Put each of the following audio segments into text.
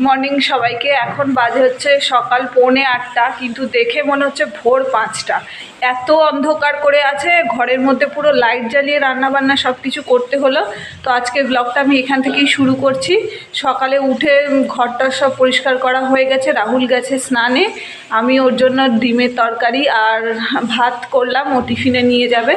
Morning সবাইকে। এখন বাজে হচ্ছে সকাল 7:45, কিন্তু দেখে মনে হচ্ছে ভোর 5টা। এত অন্ধকার করে আছে, ঘরের মধ্যে পুরো লাইট জ্বালিয়ে রান্নাবান্না সব কিছু করতে হলো। তো আজকে ব্লগটা আমি এখান থেকেই শুরু করছি। সকালে উঠে ঘরটা সব পরিষ্কার করা হয়ে গেছে, রাহুল গেছে স্নানে, আমি ওর জন্য ডিমের তরকারি আর ভাত করলাম, ও টিফিনে নিয়ে যাবে।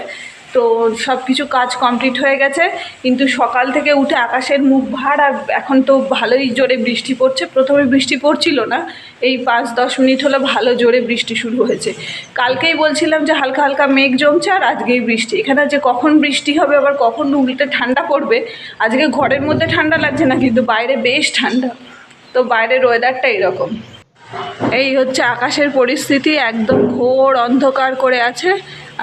তো সব কিছু কাজ কমপ্লিট হয়ে গেছে, কিন্তু সকাল থেকে উঠে আকাশের মুখ ভার, আর এখন তো ভালোই জোরে বৃষ্টি পড়ছে। প্রথমে বৃষ্টি পড়ছিল না, এই 5-10 মিনিট হলো ভালো জোরে বৃষ্টি শুরু হয়েছে। কালকেই বলছিলাম যে হালকা হালকা মেঘ জমছে, আর আজকেই বৃষ্টি। এখানে যে কখন বৃষ্টি হবে আবার কখন উল্টে ঠান্ডা পড়বে। আজকে ঘরের মধ্যে ঠান্ডা লাগছে না, কিন্তু বাইরে বেশ ঠান্ডা। তো বাইরের ওয়েদারটা এরকম। এই হচ্ছে আকাশের পরিস্থিতি, একদম ঘোর অন্ধকার করে আছে।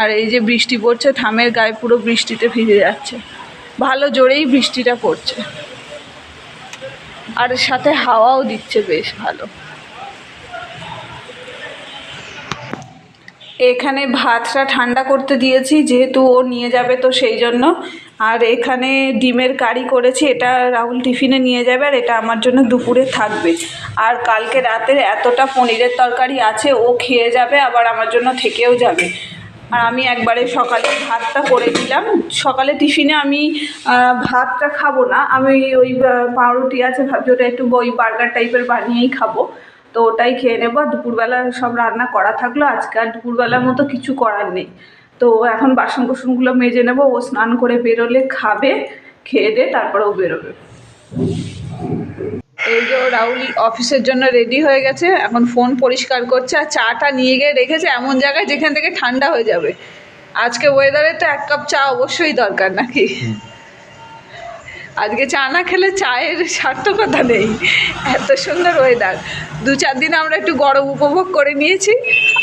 আর এই যে বৃষ্টি পড়ছে, থামের গায়ে পুরো বৃষ্টিতে ভিজে যাচ্ছে। ভালো জোরেই বৃষ্টিটা পড়ছে, আর সাথে হাওয়াও দিচ্ছে বেশ ভালো। এখানে ভাতটা ঠান্ডা করতে দিয়েছি, যেহেতু ও নিয়ে যাবে তো সেই জন্য। আর এখানে ডিমের কারি করেছি, এটা রাহুল টিফিনে নিয়ে যাবে, আর এটা আমার জন্য দুপুরে থাকবে। আর কালকে রাতের এতটা পনিরের তরকারি আছে, ও খেয়ে যাবে, আবার আমার জন্য থেকেও যাবে। আর আমি একবারে সকালে ভাতটা করে দিলাম। সকালে টিফিনে আমি ভাতটা খাবো না, আমি ওই পাউরুটি আছে, ভাবছি ওটা একটু ওই বার্গার টাইপের বানিয়েই খাবো। তো ওটাই খেয়ে নেবো। দুপুরবেলা সব রান্না করা থাকলো, আজকে আর দুপুরবেলার মতো কিছু করার নেই। তো এখন বাসন কোসনগুলো মেজে নেবো, ও স্নান করে বেরোলে খাবে, খেয়ে দে তারপরে ও বেরোবে। এই যে রাহুল অফিসের জন্য রেডি হয়ে গেছে, এখন ফোন পরিষ্কার করছে, আর চাটা নিয়ে গিয়ে রেখেছে এমন জায়গায় যেখান থেকে ঠান্ডা হয়ে যাবে। আজকে ওয়েদারে তো 1 কাপ চা অবশ্যই দরকার নাকি? আজকে চা না খেলে চায়ের সার্থকতা নেই। এত সুন্দর ওয়েদার, 2-4 দিন আমরা একটু গরম উপভোগ করে নিয়েছি,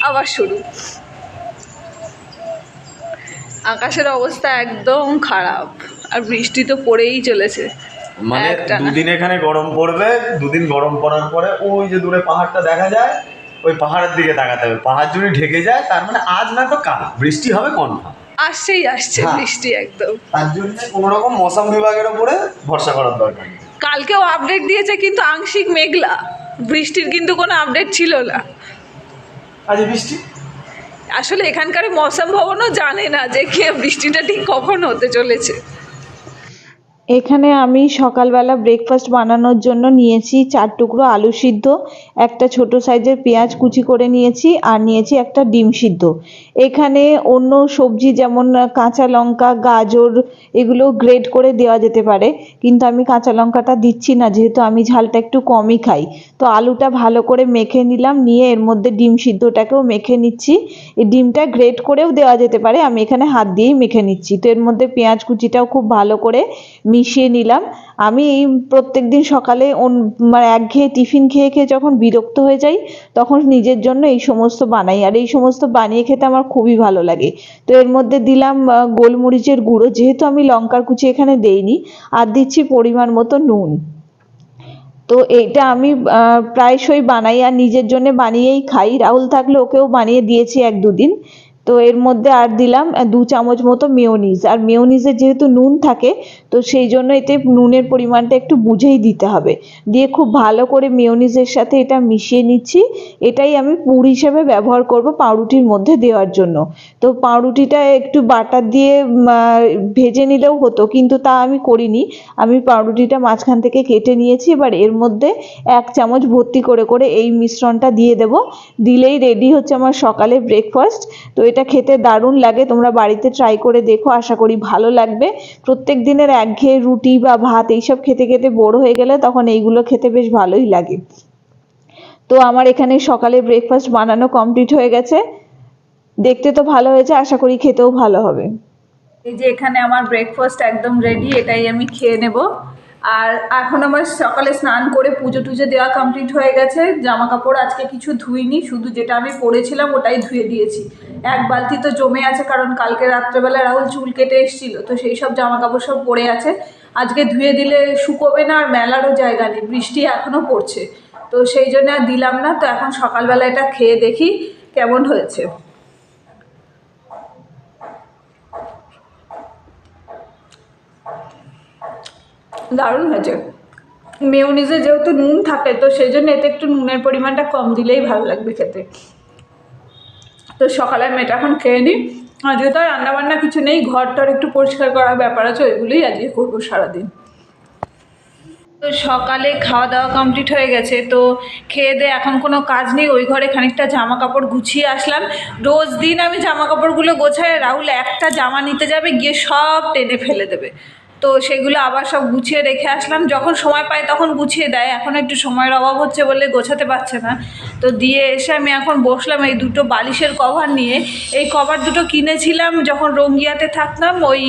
আবার শুরু। আকাশের অবস্থা একদম খারাপ, আর বৃষ্টি তো পড়েই চলেছে। মানে দুদিন এখানে গরম পড়বে, দুদিন গরম পড়ার পরে ওই যে দূরে পাহাড়টা দেখা যায়, ওই পাহাড়ের দিকে তাকাতে হবে। পাহাড় যদি ঢেকে যায় তার মানে আজ না তো কাল বৃষ্টি হবে কনফার্ম। আসছে বৃষ্টি একদম। তার জন্য কোনো রকম মৌসুম বিভাগের উপরে ভরসা করার দরকার নেই। কালকেও আপডেট দিয়েছে, কিন্তু আংশিক মেঘলা, বৃষ্টির কিন্তু কোনো আপডেট ছিল না। আজ বৃষ্টি আসলে এখানকার মৌসুম ভবনও জানে না যে কি বৃষ্টিটা ঠিক কখন হতে চলেছে। এখানে আমি সকালবেলা ব্রেকফাস্ট বানানোর জন্য নিয়েছি 4 টুকরো আলু সিদ্ধ, একটা ছোট সাইজের পেঁয়াজ কুচি করে নিয়েছি, আর নিয়েছি একটা ডিম সিদ্ধ। এখানে অন্য সবজি যেমন কাঁচা লঙ্কা, গাজর এগুলো গ্রেট করে দেওয়া যেতে পারে, কিন্তু আমি কাঁচা লঙ্কাটা দিচ্ছি না, যেহেতু আমি ঝালটা একটু কমই খাই। তো আলুটা ভালো করে মেখে নিলাম, নিয়ে এর মধ্যে ডিম সিদ্ধটাকেও মেখে নিচ্ছি। এই ডিমটা গ্রেট করেও দেওয়া যেতে পারে, আমি এখানে হাত দিয়েই মেখে নিচ্ছি। তো এর মধ্যে পেঁয়াজ কুচিটাও খুব ভালো করে মিশিয়ে নিলাম। আমি প্রত্যেকদিন সকালে মানে একঘেয়ে টিফিন খেয়ে খেয়ে যখন বিরক্ত হয়ে যাই, তখন নিজের জন্য এই সমস্ত বানাই, আর এই সমস্ত বানিয়ে খেতে আমার খুবই ভালো লাগে। তো এর মধ্যে দিলাম গোলমরিচের গুঁড়ো, যেহেতু আমি লঙ্কার কুচি এখানে দেইনি, আর দিচ্ছি পরিমাণ মতো নুন। তো এইটা আমি প্রায়শই বানাই, আর নিজের জন্য বানিয়েই খাই। রাহুল থাকলে ওকেও বানিয়ে দিয়েছি 1-2 দিন। তো এর মধ্যে আর দিলাম 2 চামচ মতো মেয়োনিজ, আর মেয়োনিজে যেহেতু নুন থাকে, তো সেই জন্য এতে নুনের পরিমাণটা একটু বুঝেই দিতে হবে। দিয়ে খুব ভালো করে মেয়োনিজের সাথে এটা মিশিয়ে নিচ্ছি। এটাই আমি পুর হিসেবে ব্যবহার করব পাউরুটির মধ্যে দেওয়ার জন্য। তো পাউরুটিটা একটু বাটার দিয়ে ভেজে নিলেও হতো, কিন্তু তা আমি করিনি। আমি পাউরুটিটা মাঝখান থেকে কেটে নিয়েছি। এবার এর মধ্যে 1 চামচ ভর্তি করে করে এই মিশ্রণটা দিয়ে দেব। দিলেই রেডি হচ্ছে আমার সকালে ব্রেকফাস্ট। তো এটা খেতে দারুণ লাগে, তোমরা বাড়িতে ট্রাই করে দেখো, আশা করি ভালো লাগবে। প্রত্যেক দিনের একঘেয়ে রুটি বা ভাত এইসব খেতে খেতে বোর হয়ে গেলে তখন এইগুলো খেতে বেশ ভালোই লাগে। তো আমার এখানে সকালে ব্রেকফাস্ট বানানো কমপ্লিট হয়ে গেছে। দেখতে তো ভালো হয়েছে, আশা করি খেতেও ভালো হবে। এই যে এখানে আমার ব্রেকফাস্ট একদম রেডি, এটাই আমি খেয়ে নেব। আর এখন আমার সকালে স্নান করে পুজো টুজো দেওয়া কমপ্লিট হয়ে গেছে। জামা কাপড় আজকে কিছু ধুইনি, শুধু যেটা আমি পরেছিলাম ওটাই ধুয়ে দিয়েছি। 1 বালতি তো জমে আছে, কারণ কালকে রাত্রেবেলা রাহুল চুল কেটে এসেছিলো, তো সেই সব জামা কাপড় সব পড়ে আছে। আজকে ধুয়ে দিলে শুকোবে না, আর মেলারও জায়গা নেই, বৃষ্টি এখনও পড়ছে। তো সেই জন্য আর দিলাম না। তো এখন সকালবেলা এটা খেয়ে দেখি কেমন হয়েছে। দারুণ হয়েছে। মেয়োনিজে যেহেতু নুন থাকে তো সেই জন্য এতে একটু নুনের পরিমাণটা কম দিলেই ভালো লাগবে খেতে। তো সকালে আমি এটা এখন খেয়ে নিই। আজকে তো আর রান্নাবান্না কিছু নেই, ঘরটার একটু পরিষ্কার করার ব্যাপার আছে, ওইগুলোই আজকে করবো সারাদিন। তো সকালে খাওয়া দাওয়া কমপ্লিট হয়ে গেছে, তো খেয়ে দিয়ে এখন কোনো কাজ নেই, ওই ঘরে খানিকটা জামা কাপড় গুছিয়ে আসলাম। রোজ দিন আমি জামা কাপড়গুলো গোছাই, রাহুল একটা জামা নিতে যাবে গিয়ে সব টেনে ফেলে দেবে, তো সেগুলো আবার সব গুছিয়ে রেখে আসলাম। যখন সময় পাই তখন গুছিয়ে দেয়, এখন একটু সময়ের অভাব হচ্ছে বলে গোছাতে পারছে না। তো দিয়ে এসে আমি এখন বসলাম এই দুটো বালিশের কভার নিয়ে। এই কভার দুটো কিনেছিলাম যখন রঙ্গিয়াতে থাকতাম, ওই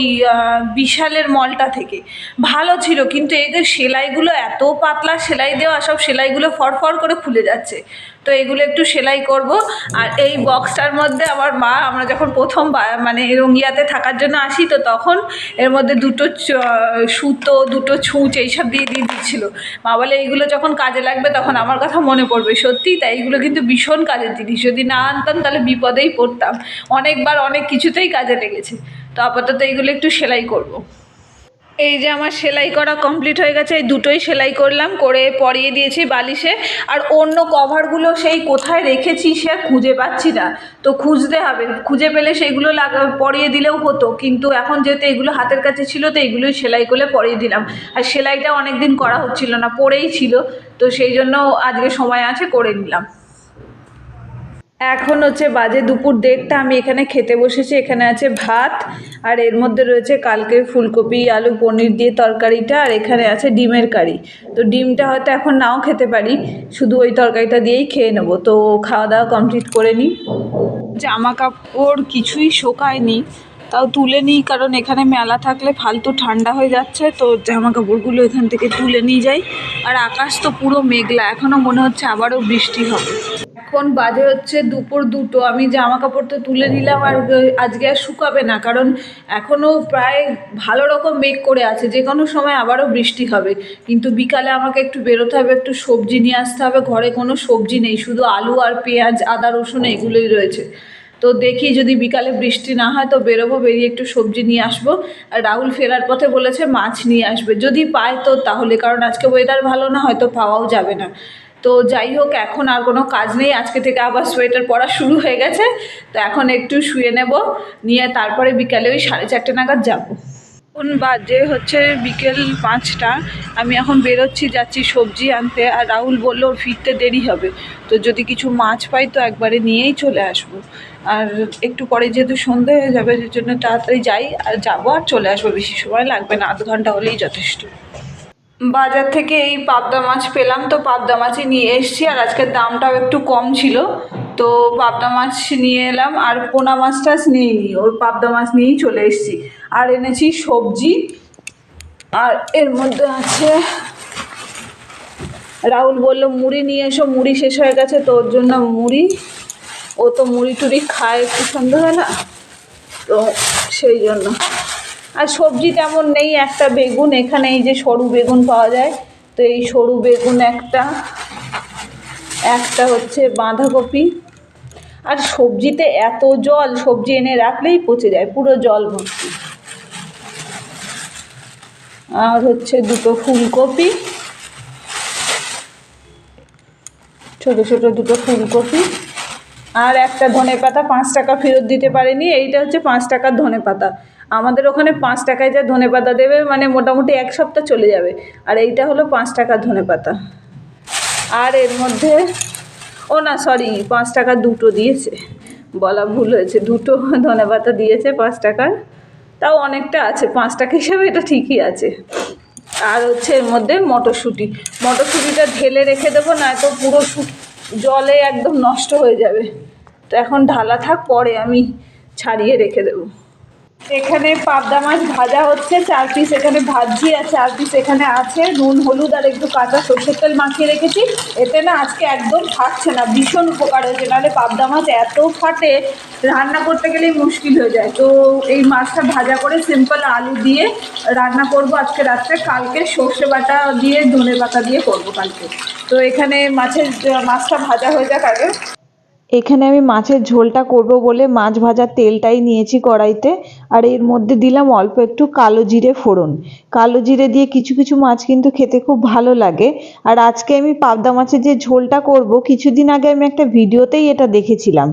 বিশালের মলটা থেকে। ভালো ছিল, কিন্তু এদের সেলাইগুলো এত পাতলা সেলাই দেওয়া, সব সেলাইগুলো ফড়ফড় করে খুলে যাচ্ছে। তো এগুলো একটু সেলাই করব। আর এই বক্সটার মধ্যে আমার মা, আমরা যখন প্রথম মানে রঙ্গিয়াতে থাকার জন্য আসি, তো তখন এর মধ্যে দুটো সুতো, দুটো ছুঁচ এইসব দিয়ে দিচ্ছিল। মা বলে এইগুলো যখন কাজে লাগবে তখন আমার কথা মনে পড়বে। সত্যি তাই, এইগুলো কিন্তু ভীষণ কাজের জিনিস, যদি না আনতাম তাহলে বিপদেই পড়তাম। অনেকবার অনেক কিছুতেই কাজে লেগেছে। তো আপাতত এইগুলো একটু সেলাই করব। এই যে আমার সেলাই করা কমপ্লিট হয়ে গেছে, এই দুটোই সেলাই করলাম, করে পরিয়ে দিয়েছি বালিশে। আর অন্য কভারগুলো সেই কোথায় রেখেছি সে আর খুঁজে পাচ্ছি না, তো খুঁজতে হবে, খুঁজে পেলে সেইগুলো পরিয়ে দিলেও হতো, কিন্তু এখন যেহেতু এগুলো হাতের কাছে ছিল তো এইগুলোই সেলাই করে পরিয়ে দিলাম। আর সেলাইটা অনেক দিন করা হচ্ছিল না, পড়েই ছিল, তো সেই জন্য আজকে সময় আছে করে নিলাম। এখন হচ্ছে বাজে দুপুর 1:30, আমি এখানে খেতে বসেছি। এখানে আছে ভাত, আর এর মধ্যে রয়েছে কালকের ফুলকপি আলু পনির দিয়ে তরকারিটা, আর এখানে আছে ডিমের কারি। তো ডিমটা হয়তো এখন নাও খেতে পারি, শুধু ওই তরকারিটা দিয়েই খেয়ে নেবো। তো খাওয়া দাওয়া কমপ্লিট করে নিই। জামা কাপড় কিছুই শোকায়নি, তাও তুলে নিই, কারণ এখানে মেলা থাকলে ফালতু ঠান্ডা হয়ে যাচ্ছে, তো জামা কাপড়গুলো এখান থেকে তুলে নিয়ে যাই। আর আকাশ তো পুরো মেঘলা, এখনও মনে হচ্ছে আবারও বৃষ্টি হবে। এখন বাজে হচ্ছে দুপুর 2টো, আমি জামা কাপড় তো তুলে নিলাম, আর আজকে আর শুকাবে না, কারণ এখনও প্রায় ভালো রকম মেঘ করে আছে, যে কোনো সময় আবারও বৃষ্টি হবে। কিন্তু বিকালে আমাকে একটু বেরোতে হবে, একটু সবজি নিয়ে আসতে হবে। ঘরে কোনো সবজি নেই, শুধু আলু আর পেঁয়াজ আদা রসুন এগুলোই রয়েছে। তো দেখি যদি বিকালে বৃষ্টি না হয় তো বেরোবো, বেরিয়ে একটু সবজি নিয়ে আসবো। আর রাহুল ফেরার পথে বলেছে মাছ নিয়ে আসবে, যদি পায় তো তাহলে, কারণ আজকে ওয়েদার ভালো না, হয়তো পাওয়াও যাবে না। তো যাই হোক, এখন আর কোনো কাজ নেই, আজকে থেকে আবার সোয়েটার পরা শুরু হয়ে গেছে। তো এখন একটু শুয়ে নেব, নিয়ে তারপরে বিকালে ওই 4:30 নাগাদ যাবো। এখন বাজে হচ্ছে বিকেল 5টা, আমি এখন বেরোচ্ছি, যাচ্ছি সবজি আনতে। আর রাহুল বললো ওর ফিরতে দেরি হবে, তো যদি কিছু মাছ পাই তো একবারে নিয়েই চলে আসবো। আর একটু পরে যেহেতু সন্ধে হয়ে যাবে, সেই জন্য তাড়াতাড়ি যাই আর যাবো আর চলে আসবো, বেশি সময় লাগবে না, আধ ঘন্টা হলেই যথেষ্ট। বাজার থেকে এই পাবদা মাছ পেলাম, তো পাবদা মাছই নিয়ে এসেছি, আর আজকের দামটাও একটু কম ছিল, তো পাবদা মাছ নিয়ে এলাম। আর পোনা মাছটা নিইনি, ওই পাবদা মাছ নিয়েই চলে এসেছি। আর এনেছি সবজি, আর এর মধ্যে আছে, রাহুল বললো মুড়ি নিয়ে এসো, মুড়ি শেষ হয়ে গেছে, তো ওর জন্য মুড়ি, ও তো মুড়ি টুড়ি খায় একটু সন্ধ্যাবেলা, তো সেই জন্য। আর সবজি তেমন নেই, একটা বেগুন, এখানে এই যে সরু বেগুন পাওয়া যায়, তো এই সরু বেগুন একটা হচ্ছে বাঁধাকপি। আর সবজিতে এত জল, সবজি এনে রাখলেই পচে যায়, পুরো জল ভর্তি। আর হচ্ছে দুটো ফুলকপি, ছোটো ছোটো দুটো ফুলকপি, আর একটা ধনেপাতা 5 টাকা ফেরত দিতে পারেনি, এইটা হচ্ছে 5 টাকার ধনেপাতা। আমাদের ওখানে 5 টাকায় যা ধনেপাতা দেবে মানে মোটামুটি 1 সপ্তাহ চলে যাবে, আর এইটা হলো 5 টাকার ধনেপাতা। আর এর মধ্যে, ও না সরি, 5 টাকার দুটো দিয়েছে, বলা ভুল হয়েছে, দুটো ধনেপাতা দিয়েছে 5 টাকার, তাও অনেকটা আছে, 5 টাকা হিসাবে এটা ঠিকই আছে। আর হচ্ছে এর মধ্যে মটরশুঁটিটা ঢেলে রেখে দেবো, নয়তো পুরো জলে একদম নষ্ট হয়ে যাবে। তো এখন ঢালা থাক, পরে আমি ছাড়িয়ে রেখে দেবো। এখানে পাবদা মাছ ভাজা হচ্ছে, 4 পিস এখানে ভাজছি, আর 4 পিস এখানে আছে। নুন হলুদ আর একটু কাঁচা সর্ষের তেল মাখিয়ে রেখেছি, এতে না আজকে একদম ফাটছে না, ভীষণ উপকার হয়েছে, নাহলে পাবদা মাছ এত ফাটে, রান্না করতে গেলেই মুশকিল হয়ে যায়। তো এই মাছটা ভাজা করে সিম্পল আলু দিয়ে রান্না করব আজকে রাত্রে, কালকে সর্ষে বাটা দিয়ে ধনে পাতা দিয়ে করবো কালকে। তো এখানে মাছটা ভাজা হয়ে যাক আগে। এখানে আমি মাছের ঝোলটা করব বলে মাছ ভাজার তেলটাই নিয়েছি কড়াইতে, আর এর মধ্যে দিলাম অল্প একটু কালো জিরে ফোড়ন। কালো জিরে দিয়ে কিছু কিছু মাছ কিন্তু খেতে খুব ভালো লাগে। আর আজকে আমি পাবদা মাছের যে ঝোলটা করব, কিছুদিন আগে আমি একটা ভিডিওতেই এটা দেখেছিলাম।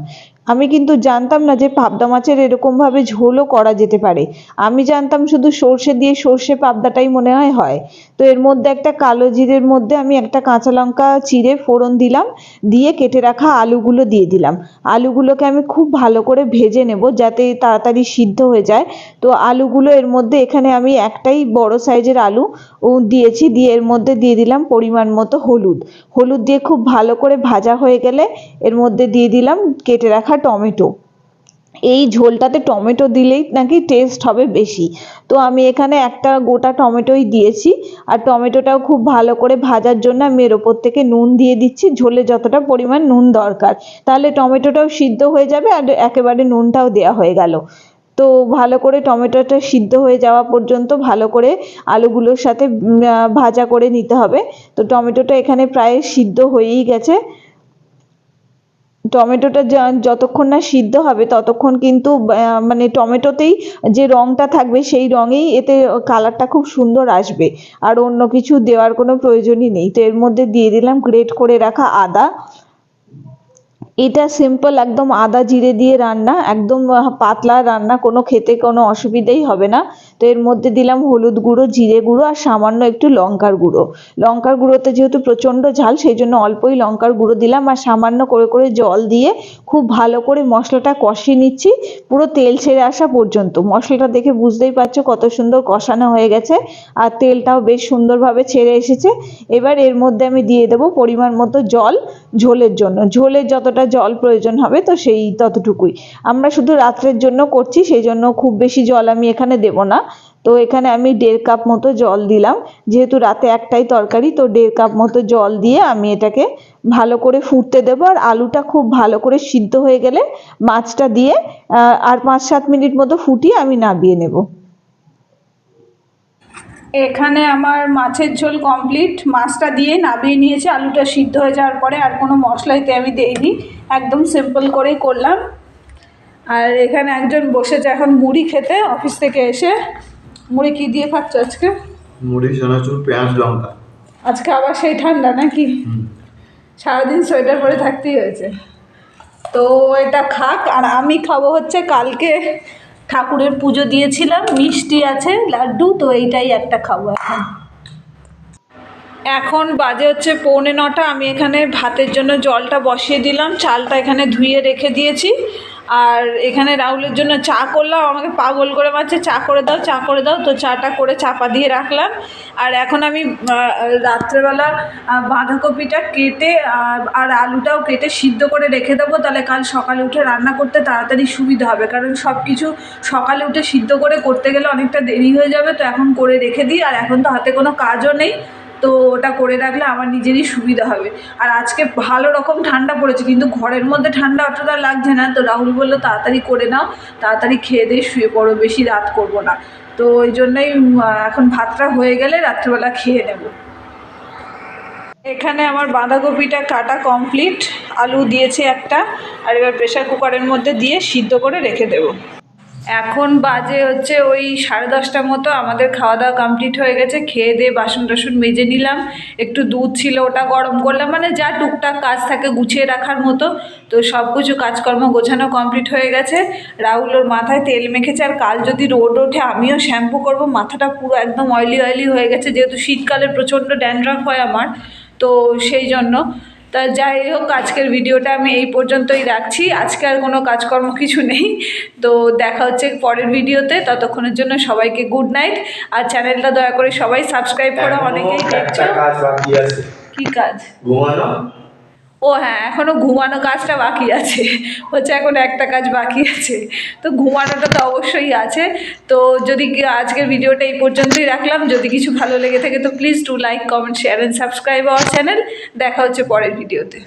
আমি কিন্তু জানতাম না যে পাবদা মাছের এরকমভাবে ঝোলও করা যেতে পারে। আমি জানতাম শুধু সর্ষে দিয়ে সর্ষে পাবদাটাই মনে হয়। তো এর মধ্যে একটা কালো জিরের মধ্যে আমি একটা কাঁচা লঙ্কা চিড়ে ফোড়ন দিলাম, দিয়ে কেটে রাখা আলুগুলো দিয়ে দিলাম। আলুগুলোকে আমি খুব ভালো করে ভেজে নেব যাতে তাড়াতাড়ি সিদ্ধ হয়ে যায়। তো আলুগুলো এর মধ্যে, এখানে আমি একটাই বড় সাইজের আলু দিয়েছি, দিয়ে এর মধ্যে দিয়ে দিলাম পরিমাণ মতো হলুদ। হলুদ দিয়ে খুব ভালো করে ভাজা হয়ে গেলে এর মধ্যে দিয়ে দিলাম কেটে রাখা টমেটো। এই ঝোলটাতে টমেটো দিলেই নাকি টেস্ট হবে বেশি। তো আমি এখানে একটা গোটা টমেটোই দিয়েছি, আর টমেটোটাও খুব ভালো করে ভাজার জন্য আমি এর ওপর থেকে নুন দিয়ে দিচ্ছি, ঝোলে যতটা পরিমাণ নুন দরকার, তাহলে টমেটোটাও সিদ্ধ হয়ে যাবে আর একেবারে নুনটাও দেওয়া হয়ে গেল। তো ভালো করে টমেটোটা সিদ্ধ হয়ে যাওয়া পর্যন্ত ভালো করে আলুগুলোর সাথে ভাজা করে নিতে হবে। তো টমেটোটা এখানে প্রায় সিদ্ধ হয়েই গেছে। টমেটোটা যতক্ষণ না সিদ্ধ হবে ততক্ষণ কিন্তু মানে টমেটোতেই যে রঙটা থাকবে সেই রঙেই এতে কালারটা খুব সুন্দর আসবে, আর অন্য কিছু দেওয়ার কোনো প্রয়োজনই নেই। তো এর মধ্যে দিয়ে দিলাম গ্রেট করে রাখা আদা। এটা সিম্পল একদম আদা জিরে দিয়ে রান্না, একদম পাতলা রান্না, খেতে কোনো অসুবিধাই হবে না। তো এর মধ্যে দিলাম হলুদ গুঁড়ো, জিরে গুঁড়ো আর সামান্য একটু লঙ্কার গুঁড়ো। লঙ্কার গুঁড়োতে যেহেতু প্রচণ্ড ঝাল সেই জন্য অল্পই লঙ্কার গুঁড়ো দিলাম, আর সামান্য করে করে জল দিয়ে খুব ভালো করে মশলাটা কষিয়ে নিচ্ছি পুরো তেল ছেড়ে আসা পর্যন্ত। মশলাটা দেখে বুঝতেই পারছো কত সুন্দর কষানো হয়ে গেছে, আর তেলটাও বেশ সুন্দরভাবে ছেড়ে এসেছে। এবার এর মধ্যে আমি দিয়ে দেবো পরিমাণ মতো জল ঝোলের জন্য। ঝোলের যতটা জল প্রয়োজন হবে তো সেই ততটুকুই। আমরা শুধু রাত্রের জন্য করছি, সেই জন্য খুব বেশি জল আমি এখানে দেব না। তো এখানে আমি 1.5 কাপ মতো জল দিলাম, যেহেতু রাতে একটাই তরকারি, তো 1.5 কাপ মতো জল দিয়ে আমি এটাকে ভালো করে ফুটতে দেবো। আর আলুটা খুব ভালো করে সিদ্ধ হয়ে গেলে মাছটা দিয়ে আর 5-7 মিনিট মতো ফুটিয়ে আমি নামিয়ে নেব। এখানে আমার মাছের ঝোল কমপ্লিট, মাছটা দিয়ে নামিয়ে নিয়েছি আলুটা সিদ্ধ হয়ে যাওয়ার পরে। আর কোনো মশলাইতে আমি দেইনি, একদম সিম্পল করেই করলাম। আর এখানে একজন বসেছে এখন মুড়ি খেতে অফিস থেকে এসে। মুড়ি কি দিয়ে খাচ্ছ আজকে? মুড়ি, চানাচুর, পেঁয়াজ, লঙ্কা। আজকে আবার সেই ঠান্ডা নাকি? সারাদিন সোয়েটার পরে থাকতেই হয়েছে। তো এটা খাক, আর আমি খাবো হচ্ছে কালকে ঠাকুরের পুজো দিয়েছিলাম, মিষ্টি আছে লাড্ডু, তো এইটাই একটা খাবো এখন। এখন বাজে হচ্ছে 8:45। আমি এখানে ভাতের জন্য জলটা বসিয়ে দিলাম, চালটা এখানে ধুয়ে রেখে দিয়েছি। আর এখানে রাহুলের জন্য চা করলাম, আমাকে পাগল করে মারছে চা করে দাও চা করে দাও, তো চাটা করে চাপা দিয়ে রাখলাম। আর এখন আমি রাত্রেবেলা বাঁধাকপিটা কেটে আর আলুটাও কেটে সিদ্ধ করে রেখে দেবো, তাহলে কাল সকালে উঠে রান্না করতে তাড়াতাড়ি সুবিধা হবে। কারণ সব কিছু সকালে উঠে সিদ্ধ করে করতে গেলে অনেকটা দেরি হয়ে যাবে, তো এখন করে রেখে দিই। আর এখন তো হাতে কোনো কাজও নেই, তো ওটা করে রাখলে আমার নিজেরই সুবিধা হবে। আর আজকে ভালো রকম ঠান্ডা পড়েছে, কিন্তু ঘরের মধ্যে ঠান্ডা অতটা লাগছে না। তো রাহুল বললো তাড়াতাড়ি করে নাও, তাড়াতাড়ি খেয়ে দিয়ে শুয়ে পড়ো, বেশি রাত করবো না। তো ওই জন্যই এখন ভাতটা হয়ে গেলে রাত্রেবেলা খেয়ে নেব। এখানে আমার বাঁধাকপিটা কাটা কমপ্লিট, আলু দিয়েছে একটা, আর এবার প্রেসার কুকারের মধ্যে দিয়ে সিদ্ধ করে রেখে দেবো। এখন বাজে হচ্ছে ওই 10:30 মতো। আমাদের খাওয়া দাওয়া কমপ্লিট হয়ে গেছে, খেয়ে দিয়ে বাসন টাসন মেজে নিলাম, একটু দুধ ছিল ওটা গরম করলাম, মানে যা টুকটাক কাজ থাকে গুছিয়ে রাখার মতো। তো সব কিছু কাজকর্ম গোছানো কমপ্লিট হয়ে গেছে। রাহুল ওর মাথায় তেল মেখেছে, আর কাল যদি রোদ ওঠে আমিও শ্যাম্পু করব। মাথাটা পুরো একদম অয়েলি অয়েলি হয়ে গেছে, যেহেতু শীতকালে প্রচণ্ড ড্যান্ড্রাফ হয় আমার, তো সেই জন্য। তা যাই হোক, আজকের ভিডিওটা আমি এই পর্যন্তই রাখছি। আজকে আর কোনো কাজকর্ম কিছু নেই, তো দেখা হচ্ছে পরের ভিডিওতে। ততক্ষণের জন্য সবাইকে গুড নাইট। আর চ্যানেলটা দয়া করে সবাই সাবস্ক্রাইব করো, অনেকেই দেখছো। কাজ বাকি আছে। কি কাজ? ঘুমানো। ও হ্যাঁ, এখনও ঘুমানো কাজটা বাকি আছে, হচ্ছে এখন একটা কাজ বাকি আছে, তো ঘুমানোটা তো অবশ্যই আছে। তো যদি আজকের ভিডিওটা এই পর্যন্তই রাখলাম, যদি কিছু ভালো লেগে থাকে তো please do like, comment, share and subscribe our channel. দেখা হচ্ছে পরের ভিডিওতে।